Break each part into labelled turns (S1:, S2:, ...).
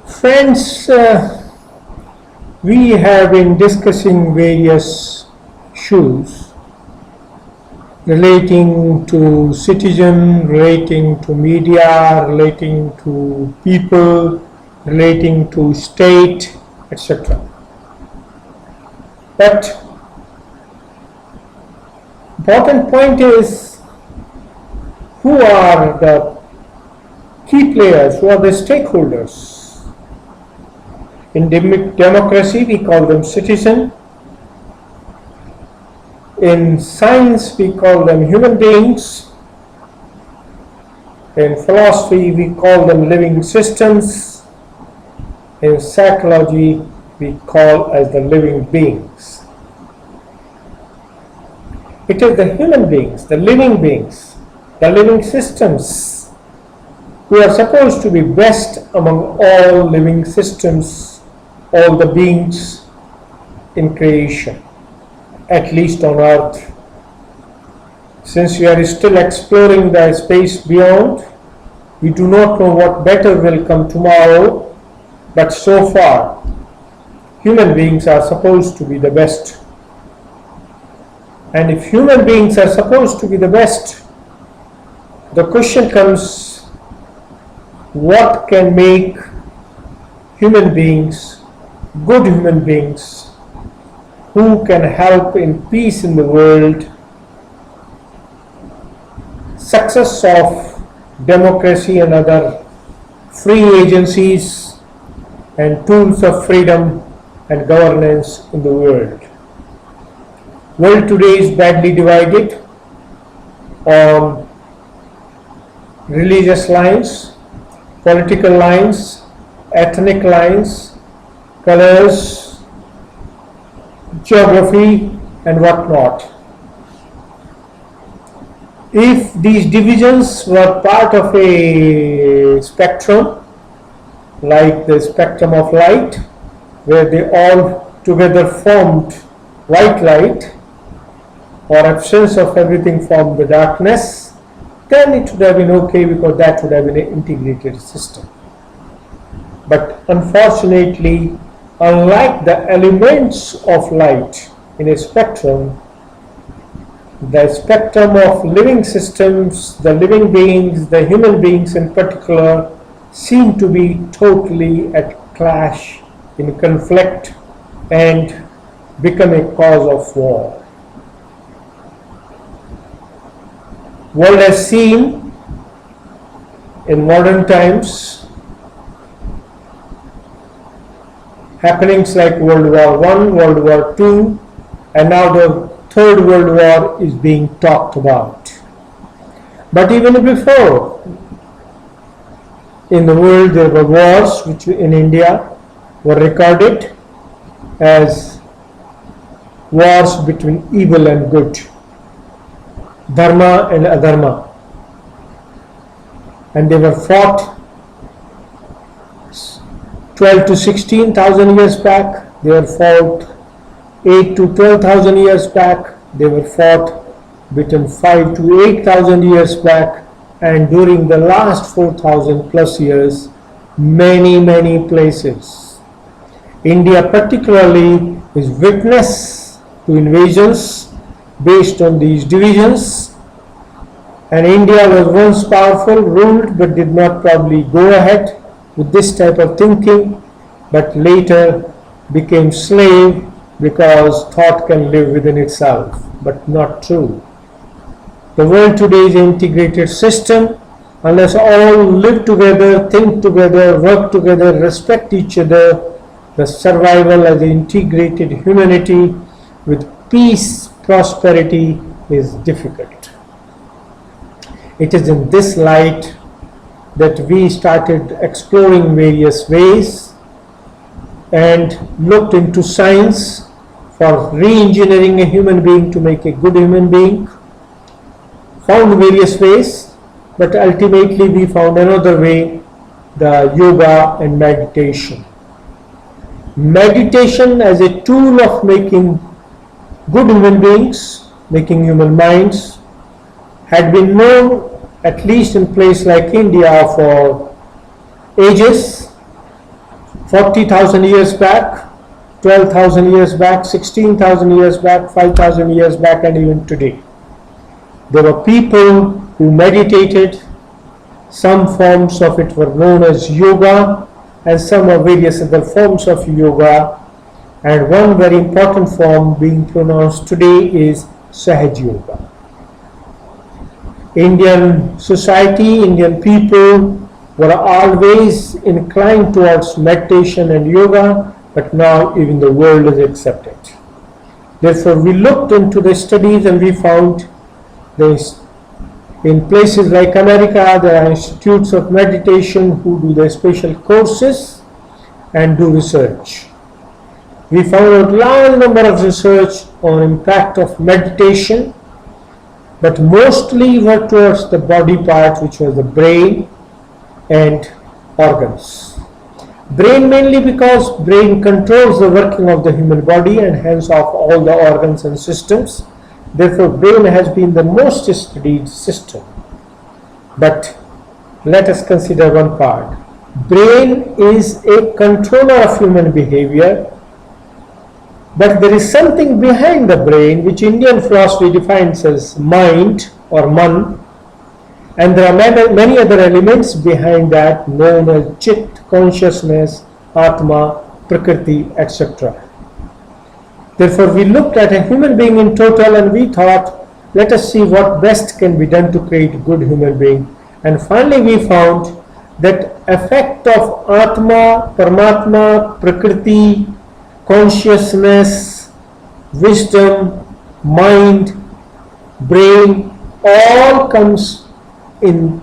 S1: Friends, we have been discussing various issues relating to citizen, relating to media, relating to people, relating to state, etc. But important point is, who are the key players, who are the stakeholders? In democracy, we call them citizen. In science, we call them human beings. In philosophy, we call them living systems. In psychology, we call as the living beings. It is the human beings, the living systems, who are supposed to be best among all living systems, all the beings in creation, at least on earth. Since we are still exploring the space beyond, we do not know what better will come tomorrow, but so far, human beings are supposed to be the best. And if human beings are supposed to be the best, the question comes, what can make human beings good human beings who can help in peace in the world, success of democracy and other free agencies, and tools of freedom and governance in the world. World today is badly divided on religious lines, political lines, ethnic lines, colors, geography, and whatnot. If these divisions were part of a spectrum, like the spectrum of light, where they all together formed white light, or absence of everything formed the darkness, then it would have been okay, because that would have been an integrated system. But unfortunately, unlike the elements of light in a spectrum, the spectrum of living systems, the living beings, the human beings in particular, seem to be totally at clash, in conflict, and become a cause of war. World has seen in modern times happenings like World War I, World War II, and now the Third World War is being talked about. But even before, in the world there were wars, which in India were recorded as wars between evil and good, dharma and adharma, and they were fought 12 to 16,000 years back, they were fought 8 to 12,000 years back, they were fought between 5 to 8,000 years back, and during the last 4,000 plus years, many places. India particularly is witness to invasions based on these divisions, and India was once powerful, ruled, but did not probably go ahead with this type of thinking, but later became slave because thought can live within itself, but not true. The world today is an integrated system. Unless all live together, think together, work together, respect each other, the survival as an integrated humanity with peace, prosperity is difficult. It is in this light that we started exploring various ways and looked into science for re-engineering a human being to make a good human being. Found various ways, but ultimately we found another way, the yoga and meditation. Meditation as a tool of making good human beings, making human minds, had been known, at least in place like India, for ages, 40,000 years back, 12,000 years back, 16,000 years back, 5,000 years back, and even today. There were people who meditated. Some forms of it were known as yoga, and some are various other forms of yoga. And one very important form being pronounced today is sahaja yoga. Indian society, Indian people were always inclined towards meditation and yoga, but now even the world is accepted. Therefore, we looked into the studies and we found this. In places like America, there are institutes of meditation who do their special courses and do research. We found a large number of research on impact of meditation, but mostly were towards the body part, which was the brain and organs. Brain mainly because brain controls the working of the human body and hence of all the organs and systems. Therefore, brain has been the most studied system. But let us consider one part. Brain is a controller of human behavior, but there is something behind the brain which Indian philosophy defines as mind or man, and there are many other elements behind that known as chit, consciousness, atma, prakriti, etc. Therefore, we looked at a human being in total and we thought, let us see what best can be done to create a good human being. And finally we found that effect of atma, paramatma, prakriti, consciousness, wisdom, mind, brain, all comes in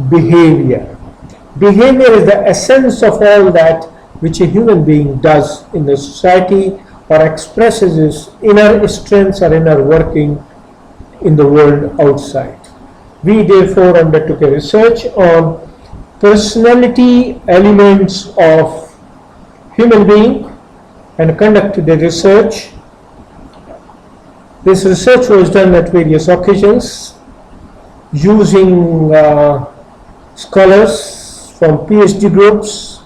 S1: behavior. Behavior is the essence of all that which a human being does in the society or expresses his inner strengths or inner working in the world outside. We therefore undertook a research on personality elements of human being and conducted a research. This research was done at various occasions using scholars from PhD groups,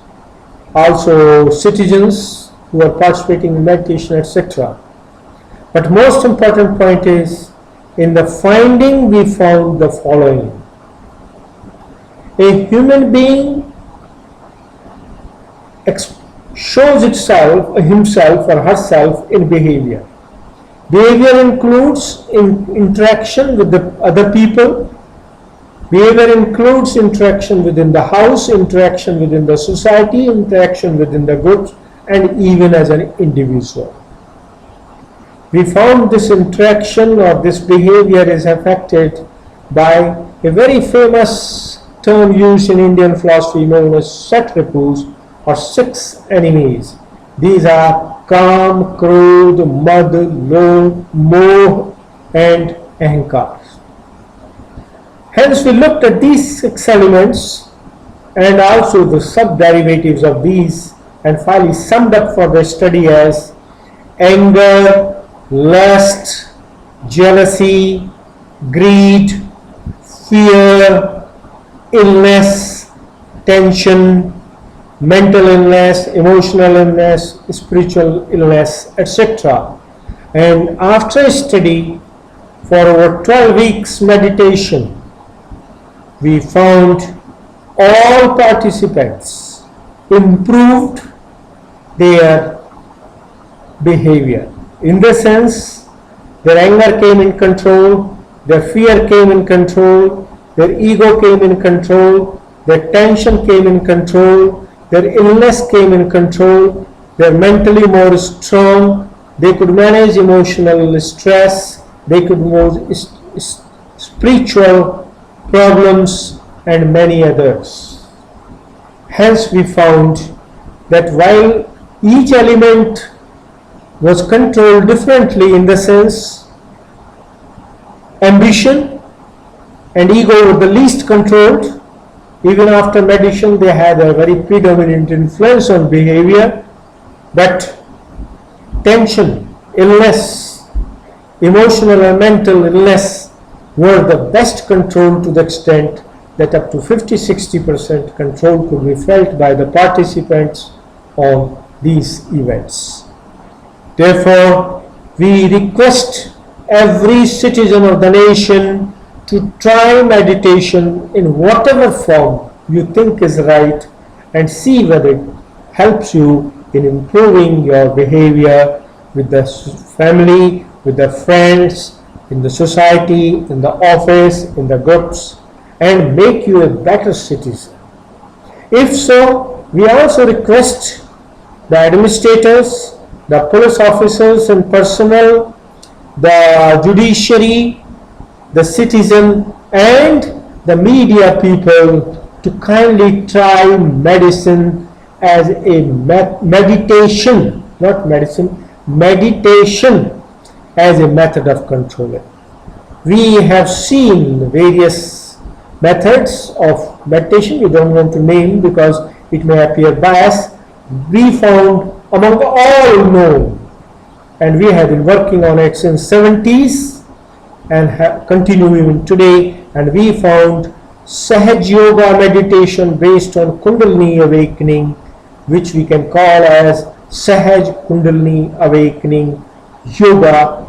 S1: also citizens who are participating in meditation, etc. But most important point is, in the finding we found the following. A human being shows himself or herself in behavior. Behavior includes interaction with the other people. Behavior includes interaction within the house, interaction within the society, interaction within the groups, and even as an individual. We found this interaction or this behavior is affected by a very famous term used in Indian philosophy known as satrapus or six enemies. These are Kam, Krodh, Mad, Lobh, Moh and Ahankar. Hence we looked at these 6 elements and also the sub-derivatives of these and finally summed up for the study as anger, lust, jealousy, greed, fear, illness, tension, mental illness, emotional illness, spiritual illness, etc. And after a study for over 12 weeks meditation, we found all participants improved their behavior. In the sense, their anger came in control, their fear came in control, their ego came in control, their tension came in control, their illness came in control, they're mentally more strong, they could manage emotional stress, they could manage spiritual problems and many others. Hence we found that while each element was controlled differently, in the sense ambition and ego were the least controlled, even after meditation they had a very predominant influence on behavior, but tension, illness, emotional and mental illness were the best controlled to the extent that up to 50-60% control could be felt by the participants on these events. Therefore, we request every citizen of the nation to try meditation in whatever form you think is right and see whether it helps you in improving your behavior with the family, with the friends, in the society, in the office, in the groups, and make you a better citizen. If so, we also request the administrators, the police officers and personnel, the judiciary, the citizen and the media people to kindly try medicine as a meditation, not medicine, meditation as a method of controlling. We have seen various methods of meditation. We don't want to name because it may appear biased. We found among all known, and we have been working on it since 70s and continue even today, and we found sahaja yoga meditation based on kundalini awakening, which we can call as sahaja kundalini awakening yoga,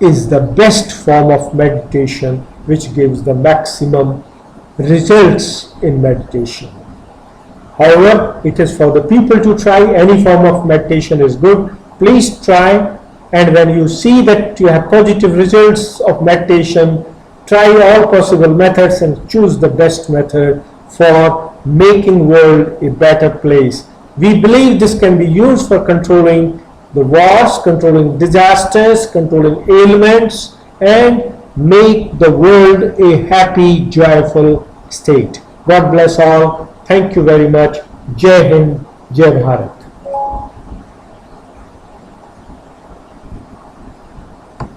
S1: is the best form of meditation which gives the maximum results in meditation. However, it is for the people to try. Any form of meditation is good. Please try, and when you see that you have positive results of meditation, try all possible methods and choose the best method for making world a better place. We believe this can be used for controlling the wars, controlling disasters, controlling ailments, and make the world a happy, joyful state. God bless all. Thank you very much. Jai Hind, Jai Bharat.